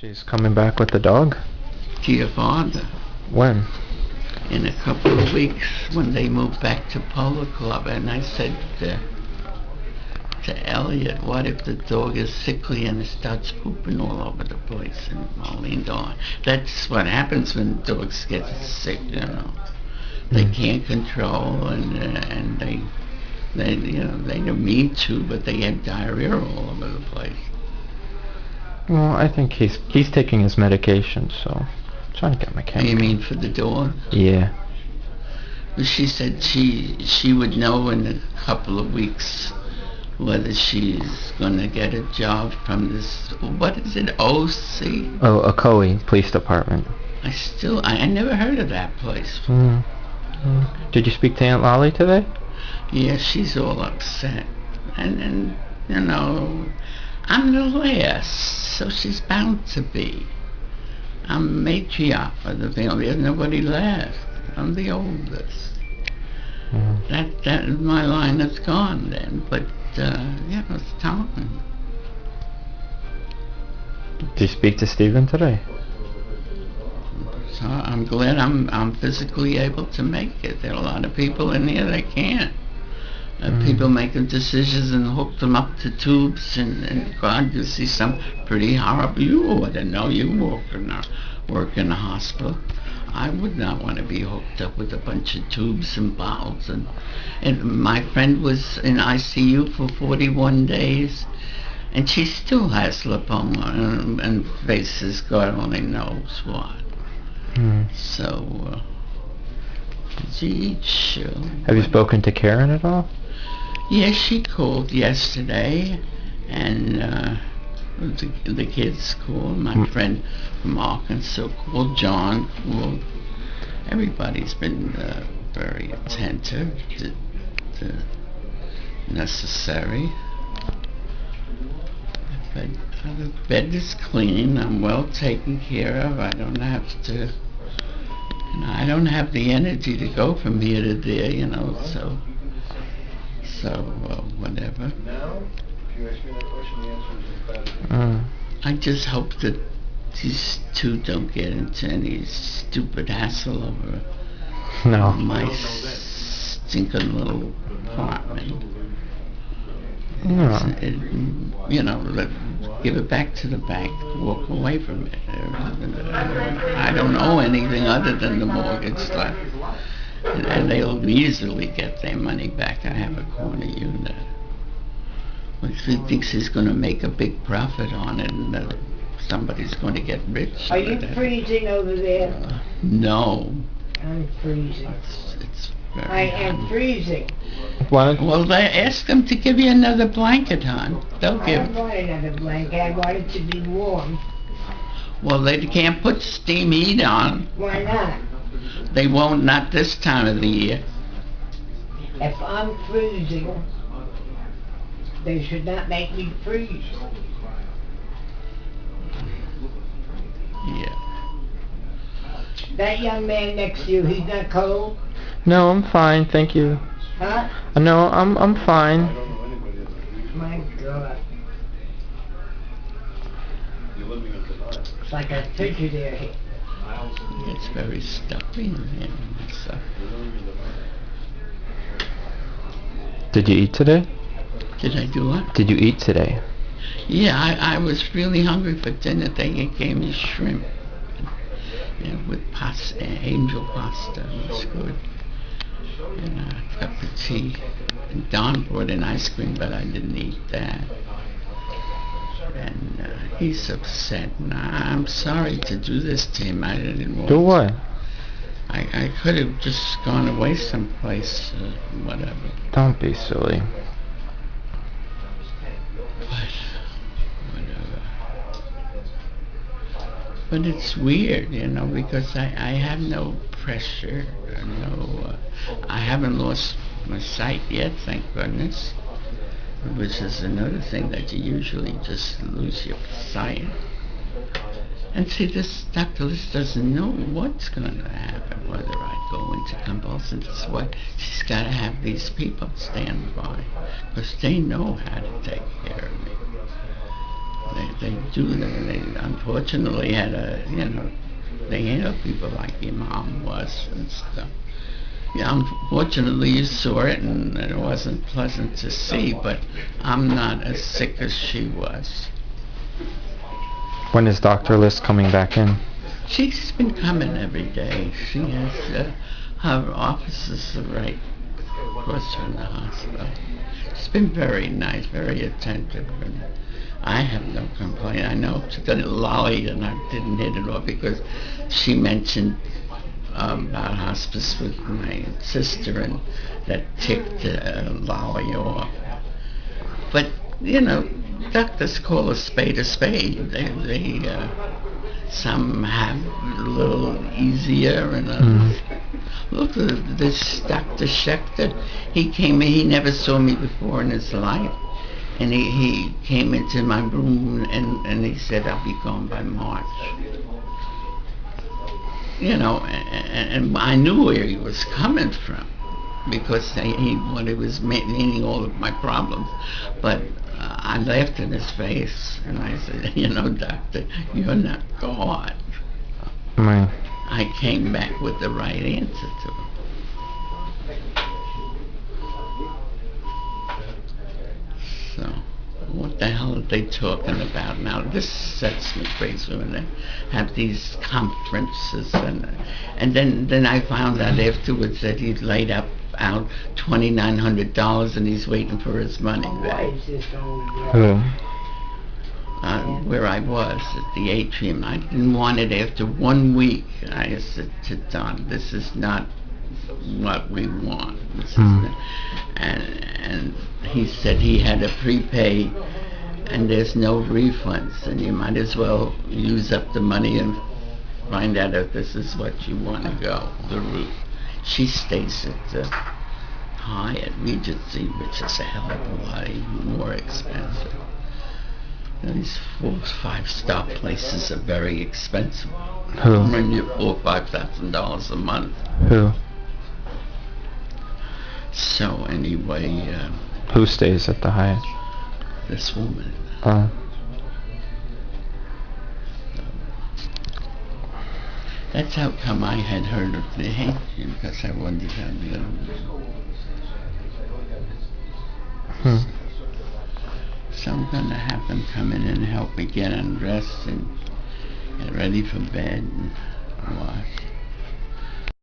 She's coming back with the dog? To your father. When? In a couple of weeks when they move back to Polo Club. And I said to Elliot, what if the dog is sickly and it starts pooping all over the place? And Marlene going, that's what happens when dogs get sick, you know. They can't control and they don't mean to, but they have diarrhea all over the place. Well, I think he's taking his medication, so I'm trying to get my cat. You mean for the dog? Yeah. She said she would know in a couple of weeks whether she's gonna get a job from this, what is it, OC? Oh, Ocoee Police Department. I never heard of that place. Did you speak to Aunt Lolly today? Yeah, she's all upset. And you know, I'm the last, so she's bound to be. I'm matriarch of the family. There's nobody left. I'm the oldest. That is my line that's gone then. But it's time. Did you speak to Stephen today? So I'm glad I'm physically able to make it. There are a lot of people in here that can't. People making decisions and hook them up to tubes, and God, you see some pretty horrible. You ought to know. You work in a hospital. I would not want to be hooked up with a bunch of tubes and bottles. And my friend was in ICU for 41 days, and she still has lipoma and faces God only knows what. So, gee, sure. Have you spoken to Karen at all? Yes, she called yesterday, and the kids called. My friend from Arkansas called. John called. Everybody's been very attentive to necessary. But the bed is clean. I'm well taken care of. I don't have to. I don't have the energy to go from here to there, so whatever. Now, if you ask me that question, the answer is emphatic. I just hope that these two don't get into any stupid hassle over my stinking little apartment. Give it back to the bank, walk away from it. I don't owe anything other than the mortgage left. And they'll easily get their money back. I have a corner unit. He thinks he's going to make a big profit on it, and somebody's going to get rich. Are you freezing over there? No. I'm freezing. It's very I am freezing. Well, they ask them to give you another blanket, hon. They'll I give. don't want another blanket. I want it to be warm. Well, they can't put steam heat on. Why not? They won't, not this time of the year. If I'm freezing, they should not make me freeze. Yeah. That young man next to you, he's not cold? No, I'm fine, thank you. Huh? No, I'm fine. I don't know anybody that's freezing. My God. You're living in Dubai. It's like a picture there. It's very stuffy in here. So. Did you eat today? Did I do what? Did you eat today? Yeah, I was really hungry for dinner. They gave me shrimp with pasta, angel pasta. It was good. And a cup of tea. And Don brought in ice cream, but I didn't eat that. And he's upset. And I'm sorry to do this to him. I didn't want Do what? I could have just gone away someplace, whatever. Don't be silly. But whatever. But it's weird, because I have no pressure, I haven't lost my sight yet, thank goodness, which is another thing that you usually just lose your sight. And see, this Dr. Liz doesn't know what's going to happen, whether I go into convulsions. That's why she's got to have these people stand by, because they know how to take care of me. They do. They unfortunately had they have people like your mom was and stuff. Yeah, unfortunately you saw it and it wasn't pleasant to see, but I'm not as sick as she was. When is Dr. List coming back in? She's been coming every day. She has her office is right across from the hospital. She's been very nice, very attentive, and I have no complaint. I know she got a lolly and I didn't hit it off because she mentioned about hospice with my sister and that ticked lolly off. But, doctors call a spade a spade. They some have a little easier and others. Look, this Dr. Schechter, he never saw me before in his life. And he came into my room and he said, I'll be gone by March. And I knew where he was coming from because he was meaning all of my problems. But I laughed in his face and I said, doctor, you're not God. Right. I came back with the right answer to him. So, what the hell are they talking about now? This sets me crazy when they have these conferences and then I found out afterwards that he'd laid out $2,900 and he's waiting for his money back. Who? Where I was at the atrium. I didn't want it after 1 week. I said to Don, this is not what we want. This is not. And he said he had to prepay and there's no refunds and you might as well use up the money and find out if this is what you want to go, the route. She stays at the Hyatt Regency, which is a hell of a lot more expensive. These 4 or 5-star places are very expensive. Who? Run you $4,000 or $5,000 a month. Who? So anyway, Who stays at the Hyatt? this woman. That's how come I had heard of the Haitian, because I wondered how the So I'm going to have them come in and help me get undressed and get ready for bed and wash.